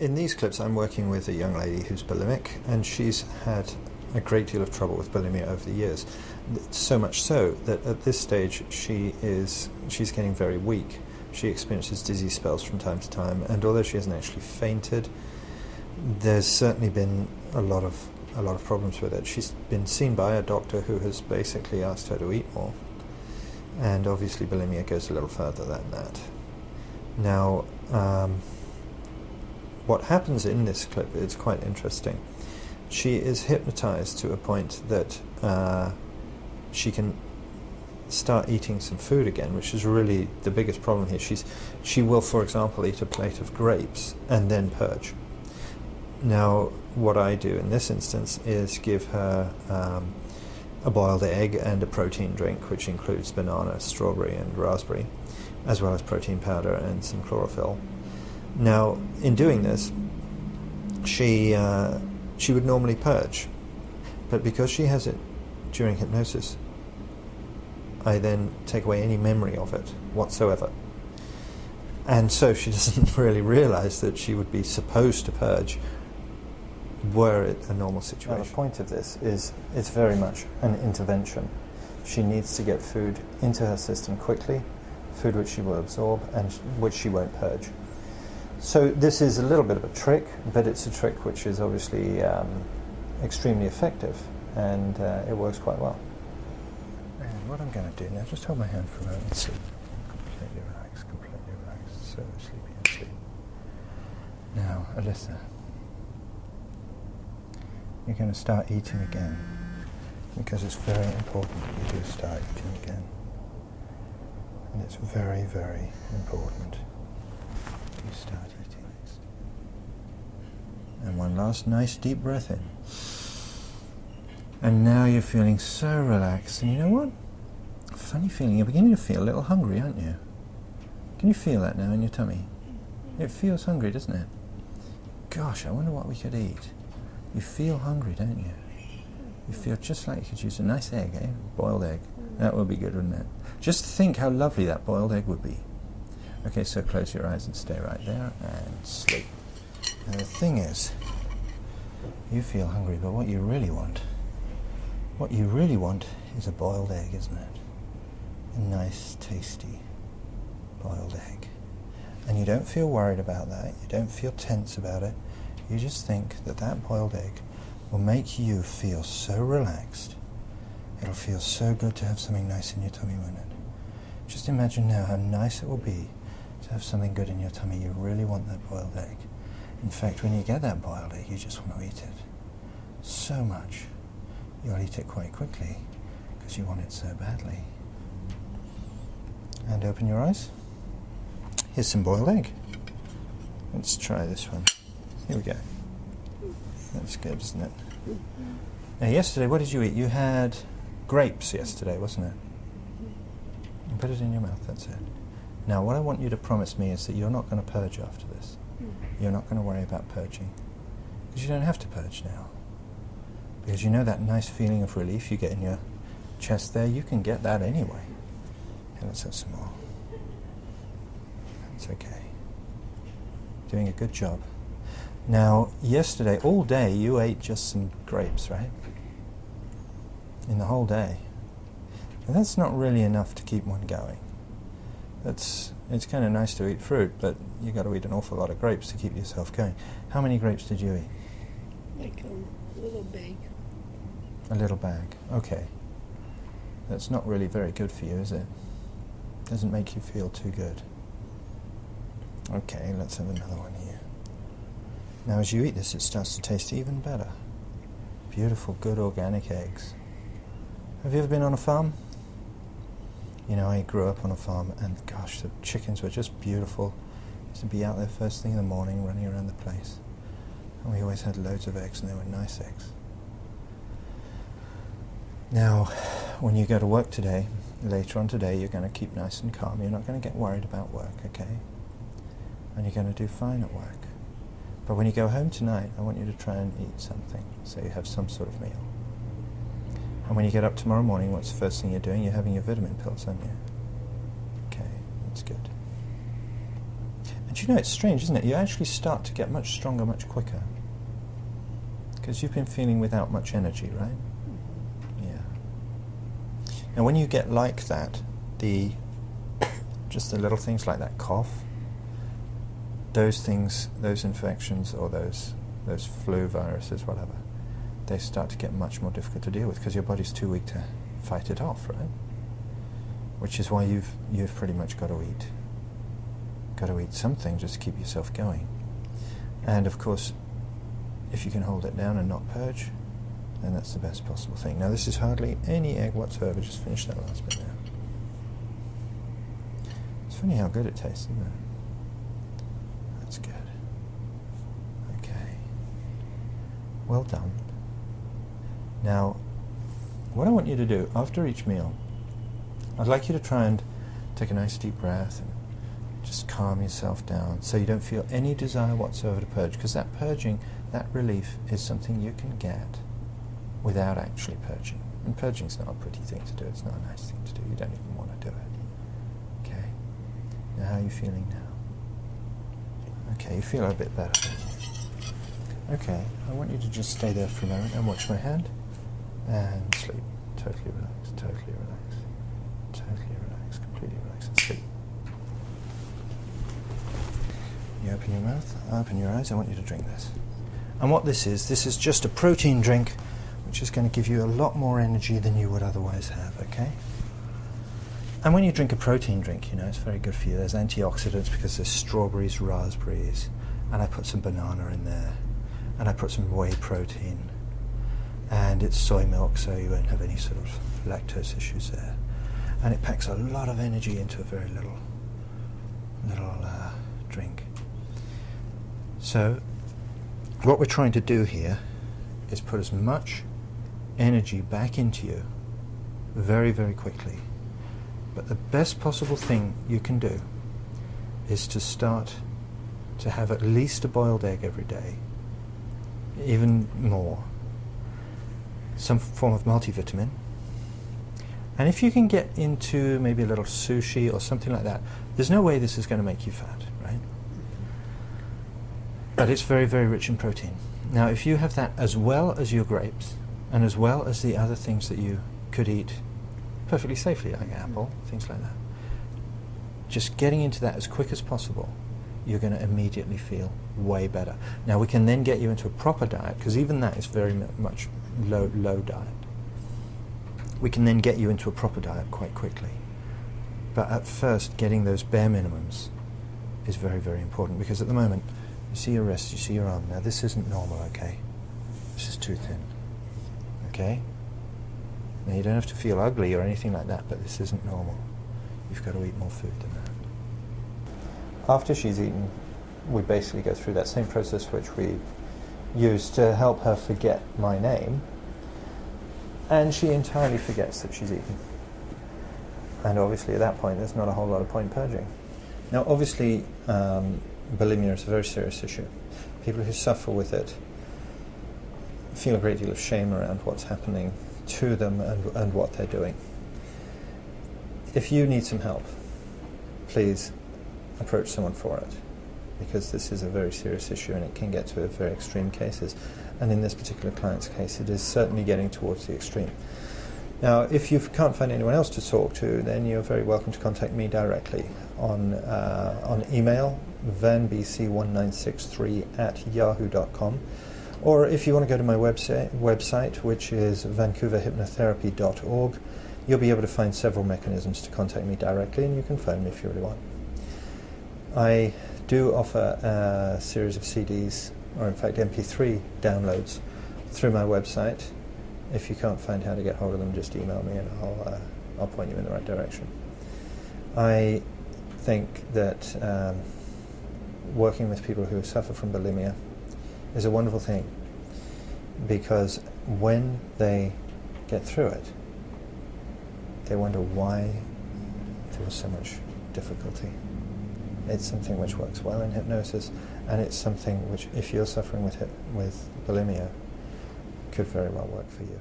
In these clips, I'm working with a young lady who's bulimic, and she's had a great deal of trouble with bulimia over the years. So much so that at this stage she's getting very weak. She experiences dizzy spells from time to time, and although she hasn't actually fainted, there's certainly been a lot of problems with it. She's been seen by a doctor who has basically asked her to eat more, and obviously bulimia goes a little further than that. Now, what happens in this clip is quite interesting. She is hypnotized to a point that she can start eating some food again, which is really the biggest problem here. She will, for example, eat a plate of grapes and then purge. Now, what I do in this instance is give her a boiled egg and a protein drink, which includes banana, strawberry and raspberry, as well as protein powder and some chlorophyll. Now, in doing this, she would normally purge, but because she has it during hypnosis, I then take away any memory of it whatsoever. And so she doesn't really realize that she would be supposed to purge were it a normal situation. Now, the point of this is it's very much an intervention. She needs to get food into her system quickly, food which she will absorb and which she won't purge. So this is a little bit of a trick, but it's a trick which is obviously extremely effective, and it works quite well. And what I'm going to do now, just hold my hand for a moment and sleep. Completely relaxed, so sleepy and sleep. Now, Alyssa, you're going to start eating again, because it's very important that you do start eating again. And it's very, very important you start eating. And one last nice deep breath in. And now you're feeling so relaxed, and you know what? Funny feeling, you're beginning to feel a little hungry, aren't you? Can you feel that now in your tummy? It feels hungry, doesn't it? Gosh, I wonder what we could eat. You feel hungry, don't you? You feel just like you could use a nice egg, eh? Boiled egg. That would be good, wouldn't it? Just think how lovely that boiled egg would be. Okay, so close your eyes and stay right there and sleep. And the thing is, you feel hungry, but what you really want is a boiled egg, isn't it? A nice, tasty boiled egg. And you don't feel worried about that. You don't feel tense about it. You just think that that boiled egg will make you feel so relaxed. It'll feel so good to have something nice in your tummy, won't it? Just imagine now how nice it will be to have something good in your tummy. You really want that boiled egg. In fact, when you get that boiled egg, you just want to eat it so much. You'll eat it quite quickly because you want it so badly. And open your eyes. Here's some boiled egg. Let's try this one. Here we go. That's good, isn't it? Now, yesterday, what did you eat? You had grapes yesterday, wasn't it? And put it in your mouth, that's it. Now, what I want you to promise me is that you're not going to purge after this. You're not going to worry about purging. Because you don't have to purge now. Because you know that nice feeling of relief you get in your chest there, you can get that anyway. Okay, let's have some more. That's okay. Doing a good job. Now, yesterday, all day, you ate just some grapes, right? In the whole day. And that's not really enough to keep one going. It's kind of nice to eat fruit, but you got to eat an awful lot of grapes to keep yourself going. How many grapes did you eat? Like a little bag. A little bag, okay. That's not really very good for you, is it? Doesn't make you feel too good. Okay, let's have another one here. Now as you eat this, it starts to taste even better. Beautiful, good organic eggs. Have you ever been on a farm? You know, I grew up on a farm, and gosh, the chickens were just beautiful. Used to be out there first thing in the morning, running around the place. And we always had loads of eggs, and they were nice eggs. Now, when you go to work today, later on today, you're going to keep nice and calm. You're not going to get worried about work, okay? And you're going to do fine at work. But when you go home tonight, I want you to try and eat something, so you have some sort of meal. And when you get up tomorrow morning, what's the first thing you're doing? You're having your vitamin pills, aren't you? Okay, that's good. And But you know, it's strange, isn't it? You actually start to get much stronger much quicker. Because you've been feeling without much energy, right? Yeah. Now when you get like that, just the little things like that cough, those things, those infections or those flu viruses, whatever, they start to get much more difficult to deal with because your body's too weak to fight it off, right? Which is why you've pretty much got to eat something just to keep yourself going. And of course, if you can hold it down and not purge, then that's the best possible thing. Now this is hardly any egg whatsoever. Just finish that last bit there. It's funny how good it tastes, isn't it? That's good. Okay. Well done. Now, what I want you to do after each meal, I'd like you to try and take a nice deep breath and just calm yourself down so you don't feel any desire whatsoever to purge, because that purging, that relief is something you can get without actually purging. And purging's not a pretty thing to do, it's not a nice thing to do, you don't even want to do it. Okay? Now how are you feeling now? Okay, you feel a bit better. Okay, I want you to just stay there for a moment and watch my hand and sleep. Totally relax, totally relax, totally relax, completely relax and sleep. You open your mouth, open your eyes, I want you to drink this. And what this is just a protein drink which is going to give you a lot more energy than you would otherwise have, okay? And when you drink a protein drink, you know, it's very good for you. There's antioxidants because there's strawberries, raspberries, and I put some banana in there, and I put some whey protein, and it's soy milk, so you won't have any sort of lactose issues there. And it packs a lot of energy into a very little drink. So what we're trying to do here is put as much energy back into you very, very quickly. But the best possible thing you can do is to start to have at least a boiled egg every day, even more, some form of multivitamin. And if you can get into maybe a little sushi or something like that, there's no way this is going to make you fat, right? But it's very, very rich in protein. Now, if you have that as well as your grapes, and as well as the other things that you could eat perfectly safely, like apple, things like that, just getting into that as quick as possible, you're going to immediately feel way better. Now, we can then get you into a proper diet, because even that is very much low diet. We can then get you into a proper diet quite quickly. But at first, getting those bare minimums is very, very important, because at the moment, you see your wrist, you see your arm. Now, this isn't normal, okay? This is too thin, okay? Now, you don't have to feel ugly or anything like that, but this isn't normal. You've got to eat more food than that. After she's eaten, we basically go through that same process which we used to help her forget my name, and she entirely forgets that she's eaten. And obviously at that point there's not a whole lot of point purging. Now obviously bulimia is a very serious issue. People who suffer with it feel a great deal of shame around what's happening to them and what they're doing. If you need some help, please approach someone for it, because this is a very serious issue and it can get to very extreme cases. And in this particular client's case, it is certainly getting towards the extreme. Now, if you can't find anyone else to talk to, then you're very welcome to contact me directly on email, vanbc1963@yahoo.com. Or if you want to go to my website, which is vancouverhypnotherapy.org, you'll be able to find several mechanisms to contact me directly, and you can phone me if you really want. I do offer a series of CDs, or in fact MP3 downloads, through my website. If you can't find how to get hold of them, just email me and I'll point you in the right direction. I think that working with people who suffer from bulimia is a wonderful thing, because when they get through it, they wonder why there was so much difficulty. It's something which works well in hypnosis, and it's something which, if you're suffering with bulimia, could very well work for you.